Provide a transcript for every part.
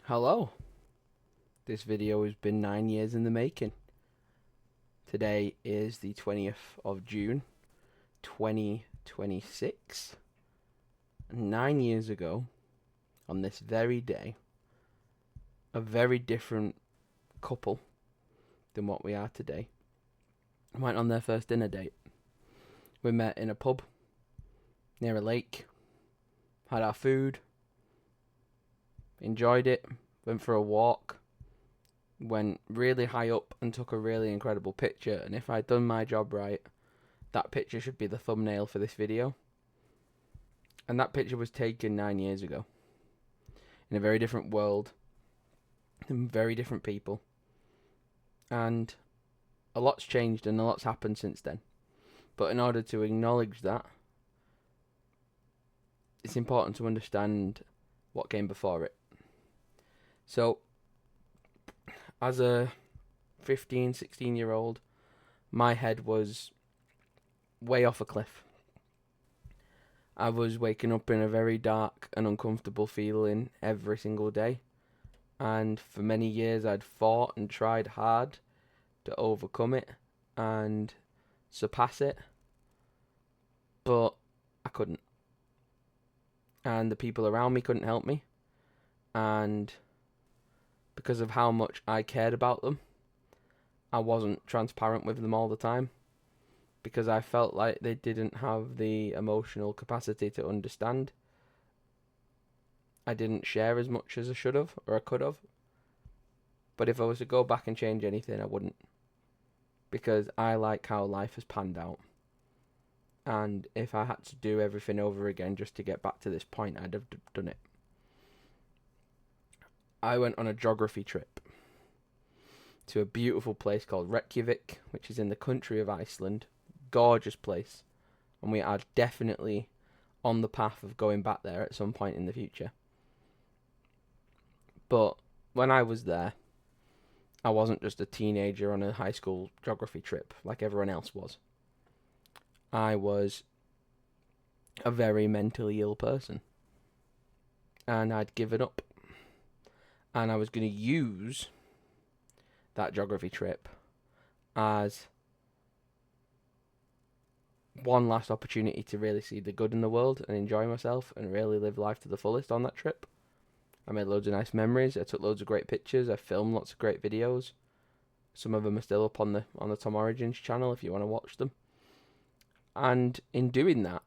Hello. This video has been 9 years in the making. Today is the 20th of June, 2026. 9 years ago, on this very day, a very different couple than what we are today went on their first dinner date. We met in a pub near a lake, had our food, enjoyed it, went for a walk, went really high up and took a really incredible picture. And if I'd done my job right, that picture should be the thumbnail for this video. And that picture was taken 9 years ago, in a very different world, and very different people. And a lot's changed and a lot's happened since then. But in order to acknowledge that, it's important to understand what came before it. So, as a 15, 16-year-old, my head was way off a cliff. I was waking up in a very dark and uncomfortable feeling every single day. And for many years I'd fought and tried hard to overcome it and surpass it. But I couldn't. And the people around me couldn't help me. And because of how much I cared about them, I wasn't transparent with them all the time, because I felt like they didn't have the emotional capacity to understand. I didn't share as much as I should have, or I could have. But if I was to go back and change anything, I wouldn't, because I like how life has panned out. And if I had to do everything over again just to get back to this point, I'd have done it. I went on a geography trip to a beautiful place called Reykjavik, which is in the country of Iceland. Gorgeous place. And we are definitely on the path of going back there at some point in the future. But when I was there, I wasn't just a teenager on a high school geography trip like everyone else was. I was a very mentally ill person. And I'd given up. And I was going to use that geography trip as one last opportunity to really see the good in the world and enjoy myself and really live life to the fullest on that trip. I made loads of nice memories. I took loads of great pictures. I filmed lots of great videos. Some of them are still up on the Tom Origins channel if you want to watch them. And in doing that,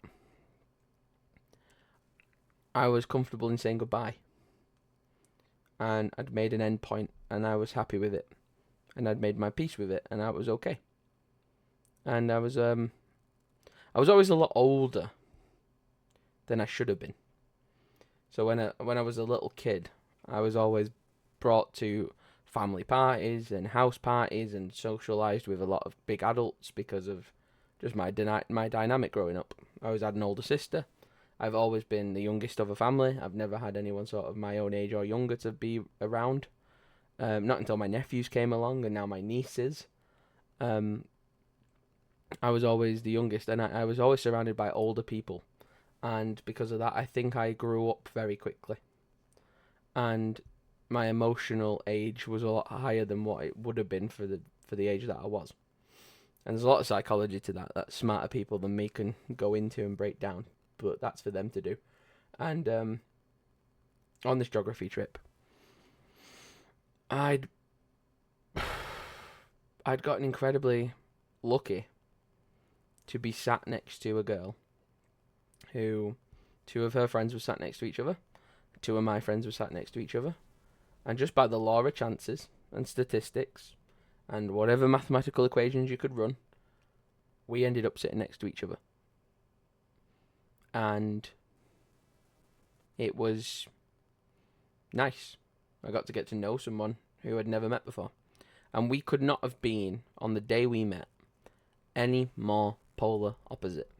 I was comfortable in saying goodbye. And I'd made an end point, and I was happy with it. And I'd made my peace with it, and I was okay. And I was always a lot older than I should have been. So when I was a little kid, I was always brought to family parties and house parties and socialised with a lot of big adults because of just my dynamic growing up. I always had an older sister. I've always been the youngest of a family. I've never had anyone sort of my own age or younger to be around. Not until my nephews came along and now my nieces. I was always the youngest, and I was always surrounded by older people. And because of that, I think I grew up very quickly. And my emotional age was a lot higher than what it would have been for the age that I was. And there's a lot of psychology to that smarter people than me can go into and break down. But that's for them to do. And on this geography trip, I'd gotten incredibly lucky to be sat next to a girl who, two of her friends were sat next to each other, two of my friends were sat next to each other, and just by the law of chances and statistics and whatever mathematical equations you could run, we ended up sitting next to each other. And it was nice. I got to get to know someone who I'd never met before. And we could not have been, on the day we met, any more polar opposite.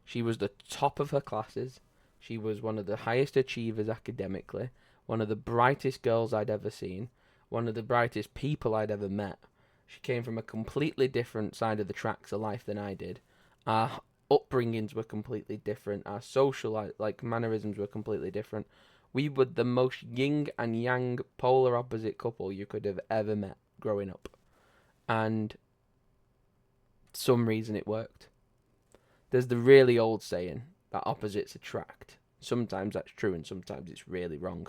She was the top of her classes. She was one of the highest achievers academically, one of the brightest girls I'd ever seen, one of the brightest people I'd ever met. She came from a completely different side of the tracks of life than I did. Upbringings were completely different. Our social mannerisms were completely different. We were the most yin and yang, polar opposite couple you could have ever met growing up. And some reason it worked. There's the really old saying that opposites attract. Sometimes that's true and sometimes it's really wrong.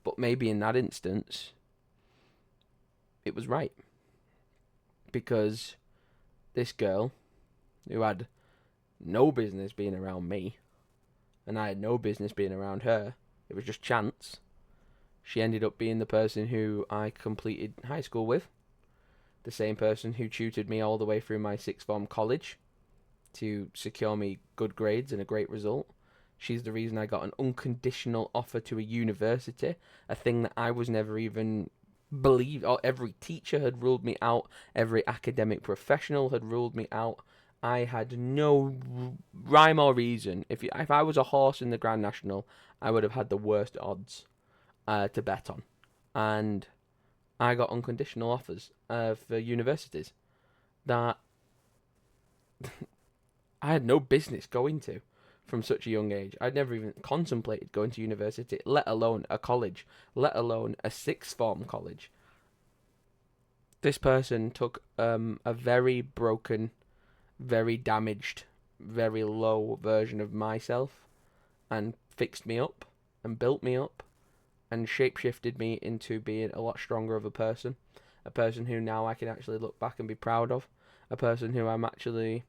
But maybe in that instance, it was right. Because this girl, who had no business being around me, and I had no business being around her, it was just chance. She ended up being the person who I completed high school with. The same person who tutored me all the way through my sixth form college to secure me good grades and a great result. She's the reason I got an unconditional offer to a university, a thing that I was never even believed. Or every teacher had ruled me out, every academic professional had ruled me out. I had no rhyme or reason. If I was a horse in the Grand National, I would have had the worst odds to bet on. And I got unconditional offers for universities that I had no business going to from such a young age. I'd never even contemplated going to university, let alone a college, let alone a sixth form college. This person took a very broken, very damaged, very low version of myself and fixed me up and built me up and shapeshifted me into being a lot stronger of a person who now I can actually look back and be proud of, a person who I'm actually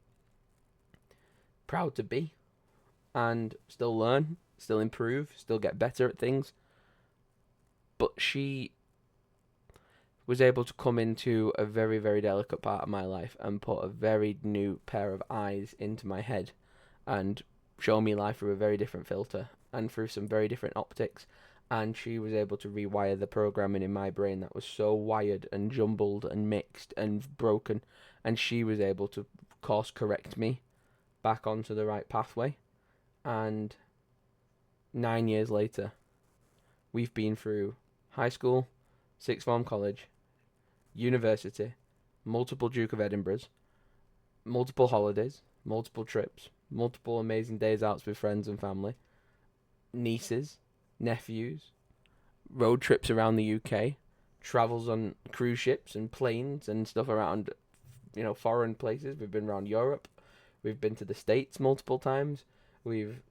proud to be and still learn, still improve, still get better at things. But she was able to come into a very, very delicate part of my life and put a very new pair of eyes into my head and show me life through a very different filter and through some very different optics. And she was able to rewire the programming in my brain that was so wired and jumbled and mixed and broken. And she was able to course correct me back onto the right pathway. And 9 years later, we've been through high school, sixth form college, university, multiple Duke of Edinburghs, multiple holidays, multiple trips, multiple amazing days out with friends and family, nieces, nephews, road trips around the UK, travels on cruise ships and planes and stuff around, foreign places. We've been around Europe. We've been to the States multiple times. We've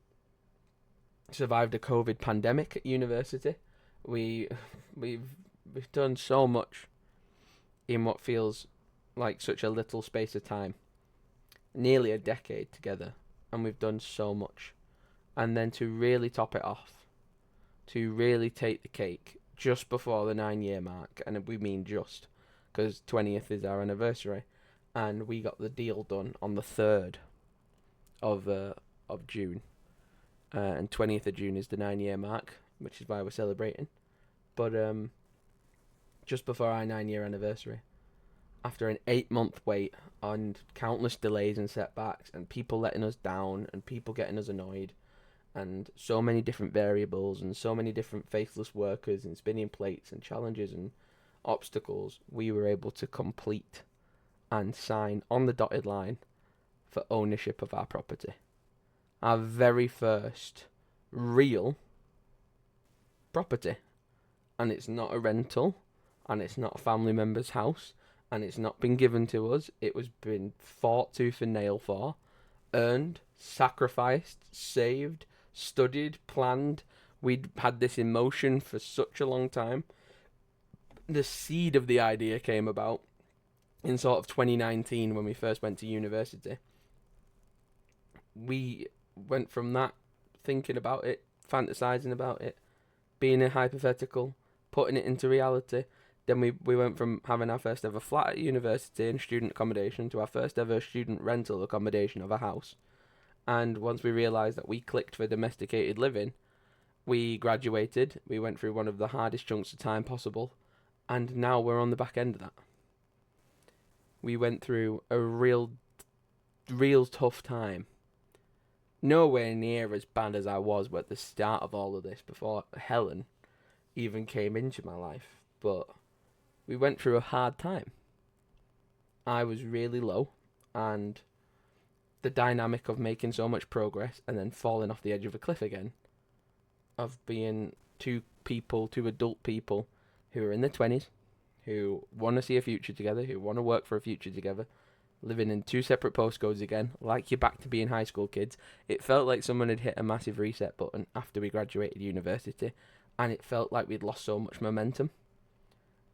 survived a COVID pandemic at university. We've done so much in what feels like such a little space of time. Nearly a decade together. And we've done so much. And then to really top it off, to really take the cake just before the 9-year mark, and we mean just, because 20th is our anniversary, and we got the deal done on the 3rd of June, and 20th of June is the 9-year mark, which is why we're celebrating. But just before our 9-year anniversary, after an 8-month wait and countless delays and setbacks and people letting us down and people getting us annoyed and so many different variables and so many different faithless workers and spinning plates and challenges and obstacles, we were able to complete and sign on the dotted line for ownership of our property. Our very first real property. And it's not a rental, and it's not a family member's house, and it's not been given to us. It was been fought tooth and nail for, earned, sacrificed, saved, studied, planned. We'd had this in motion for such a long time. The seed of the idea came about in sort of 2019 when we first went to university. We went from that, thinking about it, fantasizing about it, being a hypothetical, putting it into reality. Then we went from having our first ever flat at university and student accommodation to our first ever student rental accommodation of a house. And once we realised that we clicked for domesticated living, we graduated, we went through one of the hardest chunks of time possible, and now we're on the back end of that. We went through a real tough time. Nowhere near as bad as I was at the start of all of this before Helen even came into my life, but we went through a hard time. I was really low, and the dynamic of making so much progress and then falling off the edge of a cliff again of being two adult people who are in their 20s, who want to see a future together, who want to work for a future together, living in two separate postcodes again, like you're back to being high school kids. It felt like someone had hit a massive reset button after we graduated university, and it felt like we'd lost so much momentum.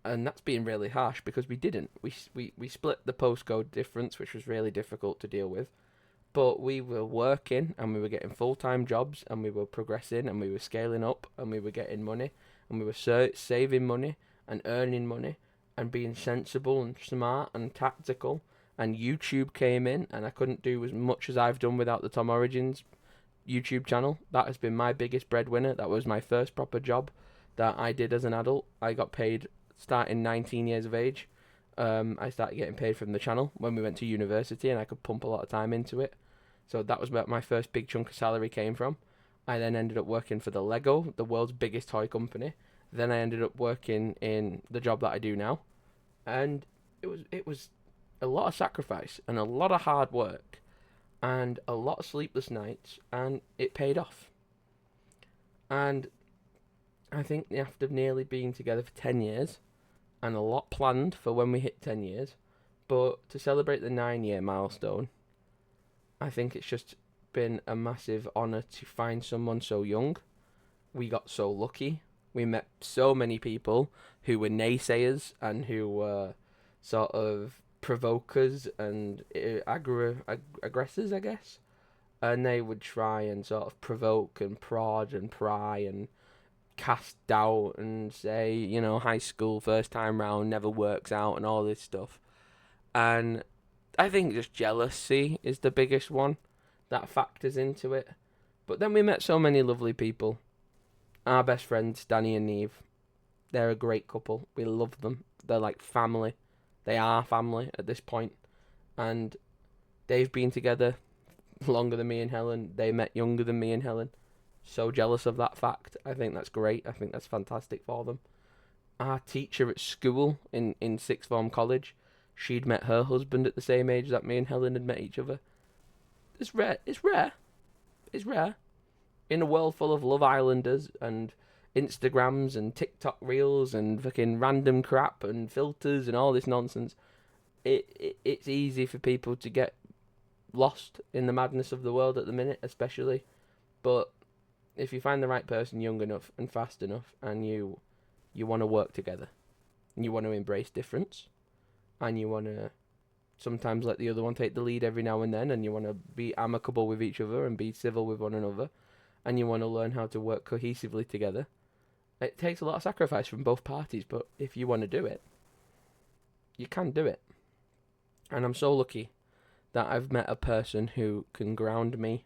And that's being really harsh, because we didn't. We split the postcode difference, which was really difficult to deal with. But we were working, and we were getting full-time jobs, and we were progressing, and we were scaling up, and we were getting money, and we were saving money and earning money and being sensible and smart and tactical. And YouTube came in, and I couldn't do as much as I've done without the Tom Origins YouTube channel. That has been my biggest breadwinner. That was my first proper job that I did as an adult. I got paid starting 19 years of age. I started getting paid from the channel when we went to university, and I could pump a lot of time into it. So that was where my first big chunk of salary came from. I then ended up working for the Lego, the world's biggest toy company. Then I ended up working in the job that I do now, and it was a lot of sacrifice and a lot of hard work and a lot of sleepless nights, and it paid off. And I think after nearly being together for 10 years, and a lot planned for when we hit 10 years, but to celebrate the 9-year milestone, I think it's just been a massive honour to find someone so young. We got so lucky. We met so many people who were naysayers and who were sort of provokers and aggressors, I guess. And they would try and sort of provoke and prod and pry and cast doubt and say, you know, high school first time round never works out and all this stuff. And I think just jealousy is the biggest one that factors into it. But then we met so many lovely people. Our best friends, Danny and Neve, they're a great couple. We love them. They're like family. They are family at this point. And they've been together longer than me and Helen. They met younger than me and Helen. So jealous of that fact. I think that's great. I think that's fantastic for them. Our teacher at school in sixth form college, she'd met her husband at the same age that me and Helen had met each other. It's rare. It's rare. It's rare. In a world full of Love Islanders and Instagrams and TikTok reels and fucking random crap and filters and all this nonsense, it's easy for people to get lost in the madness of the world at the minute, especially. But if you find the right person young enough and fast enough, and you want to work together, and you want to embrace difference, and you want to sometimes let the other one take the lead every now and then, and you want to be amicable with each other and be civil with one another, and you want to learn how to work cohesively together, it takes a lot of sacrifice from both parties. But if you want to do it, you can do it. And I'm so lucky that I've met a person who can ground me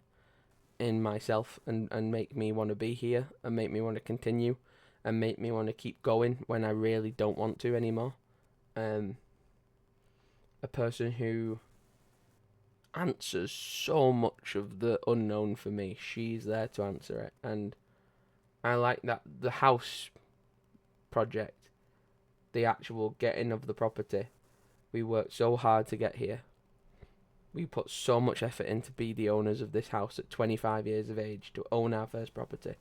in myself and make me want to be here and make me want to continue and make me want to keep going when I really don't want to anymore. A person who answers so much of the unknown for me. She's there to answer it. And I like that the house project, the actual getting of the property, we worked so hard to get here. We put so much effort in to be the owners of this house at 25 years of age, to own our first property.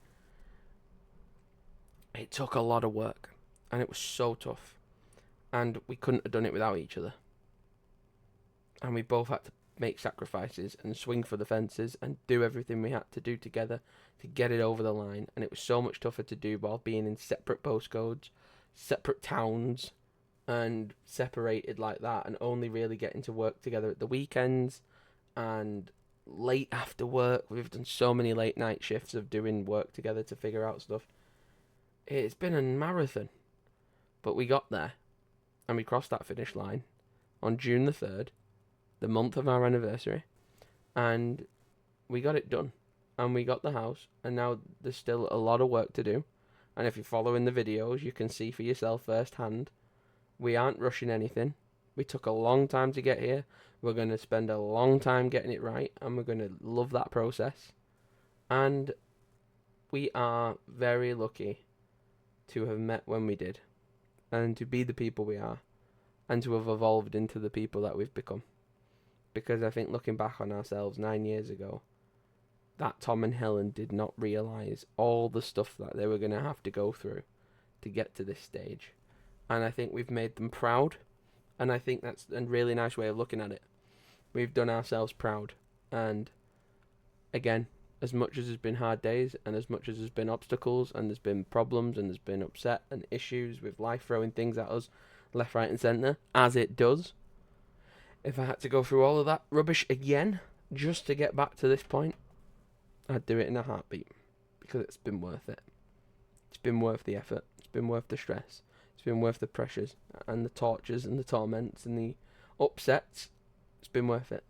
It took a lot of work, and it was so tough. And we couldn't have done it without each other. And we both had to make sacrifices and swing for the fences and do everything we had to do together to get it over the line. And it was so much tougher to do while being in separate postcodes, separate towns, and separated like that, and only really getting to work together at the weekends and late after work. We've done so many late night shifts of doing work together to figure out stuff. It's been a marathon, but we got there, and we crossed that finish line on June the 3rd, the month of our anniversary, and we got it done, and we got the house, and now there's still a lot of work to do. And if you're following the videos, you can see for yourself firsthand. We aren't rushing anything. We took a long time to get here. We're going to spend a long time getting it right, and we're going to love that process. And we are very lucky to have met when we did, and to be the people we are, and to have evolved into the people that we've become. Because I think looking back on ourselves 9 years ago, that Tom and Helen did not realise all the stuff that they were going to have to go through to get to this stage. And I think we've made them proud. And I think that's a really nice way of looking at it. We've done ourselves proud. And again, as much as there's been hard days and as much as there's been obstacles and there's been problems and there's been upset and issues with life throwing things at us left, right and centre, as it does, if I had to go through all of that rubbish again just to get back to this point, I'd do it in a heartbeat, because it's been worth it. It's been worth the effort. It's been worth the stress. It's been worth the pressures and the tortures and the torments and the upsets. It's been worth it.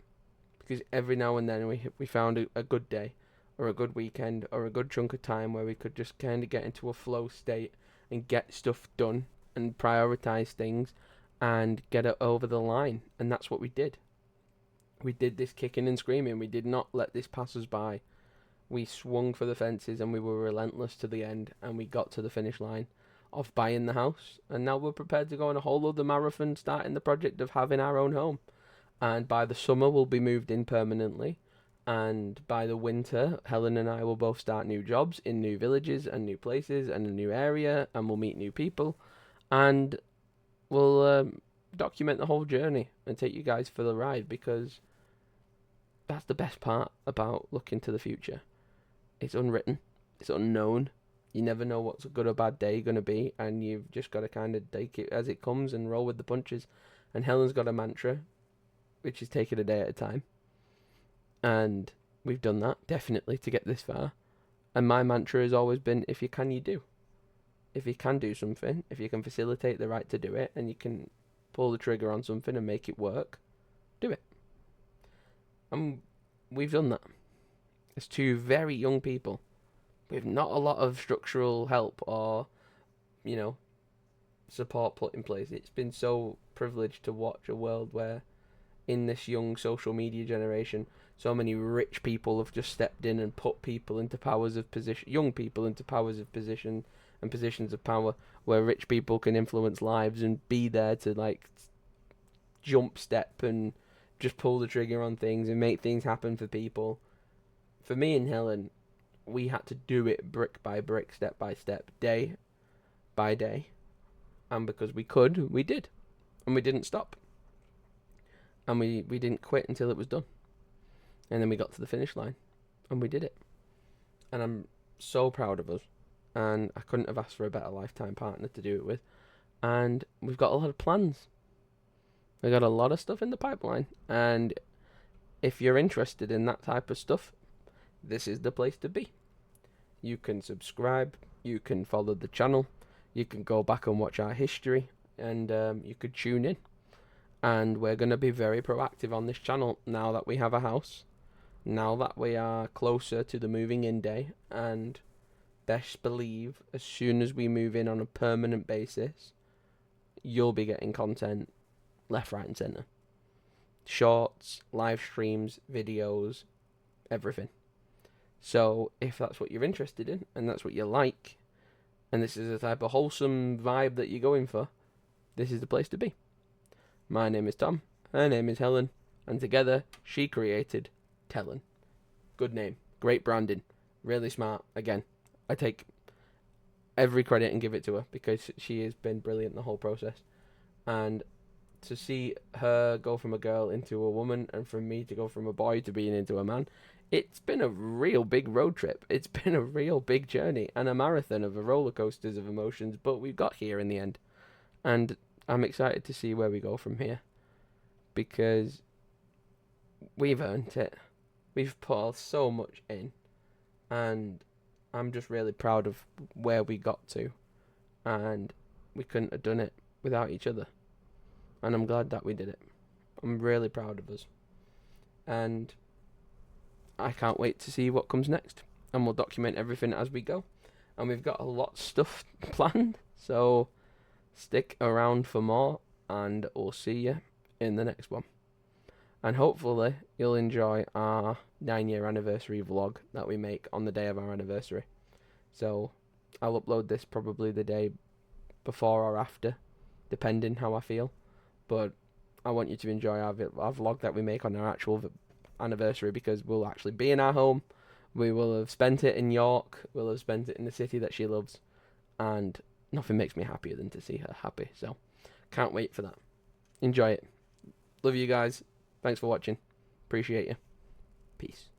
Because every now and then we found a good day or a good weekend or a good chunk of time where we could just kind of get into a flow state and get stuff done and prioritise things and get it over the line. And that's what we did. We did this kicking and screaming. We did not let this pass us by. We swung for the fences and we were relentless to the end, and we got to the finish line of buying the house. And now we're prepared to go on a whole other marathon, starting the project of having our own home. And by the summer, we'll be moved in permanently. And by the winter, Helen and I will both start new jobs in new villages and new places and a new area, and we'll meet new people. And we'll document the whole journey and take you guys for the ride, because that's the best part about looking to the future. It's unwritten. It's unknown. You never know what's a good or bad day going to be, and you've just got to kind of take it as it comes and roll with the punches. And Helen's got a mantra, which is take it a day at a time. And we've done that, definitely, to get this far. And my mantra has always been, if you can, you do. If you can do something, if you can facilitate the right to do it, and you can pull the trigger on something and make it work, do it. And we've done that. As two very young people with not a lot of structural help or, support put in place. It's been so privileged to watch a world where, in this young social media generation, so many rich people have just stepped in and put people into powers of position, young people into powers of position and positions of power, where rich people can influence lives and be there to jump step and just pull the trigger on things and make things happen for people. For me and Helen, we had to do it brick by brick, step by step, day by day. And because we could, we did. And we didn't stop. And we didn't quit until it was done. And then we got to the finish line. And we did it. And I'm so proud of us. And I couldn't have asked for a better lifetime partner to do it with. And we've got a lot of plans. We've got a lot of stuff in the pipeline. And if you're interested in that type of stuff, this is the place to be. You can subscribe, you can follow the channel, you can go back and watch our history, and you could tune in. And we're going to be very proactive on this channel now that we have a house, now that we are closer to the moving in day, and best believe as soon as we move in on a permanent basis, you'll be getting content left, right and centre. Shorts, live streams, videos, everything. So if that's what you're interested in, and that's what you like, and this is the type of wholesome vibe that you're going for, this is the place to be. My name is Tom, her name is Helen, and together she created Tellen. Good name, great branding, really smart. Again, I take every credit and give it to her, because she has been brilliant the whole process. And to see her go from a girl into a woman, and from me to go from a boy to being into a man, it's been a real big road trip. It's been a real big journey and a marathon of roller coasters of emotions, but we got here in the end. And I'm excited to see where we go from here, because we've earned it. We've put so much in, and I'm just really proud of where we got to, and we couldn't have done it without each other. And I'm glad that we did it. I'm really proud of us. And I can't wait to see what comes next. And we'll document everything as we go. And we've got a lot of stuff planned. So stick around for more. And we'll see you in the next one. And hopefully you'll enjoy our 9-year anniversary vlog that we make on the day of our anniversary. So I'll upload this probably the day before or after, depending how I feel. But I want you to enjoy our vlog that we make on our actual anniversary, because we'll actually be in our home, We will have spent it in York. We'll have spent it in the city that she loves. And nothing makes me happier than to see her happy. So, can't wait for that. Enjoy it. Love you guys. Thanks for watching. Appreciate you. Peace.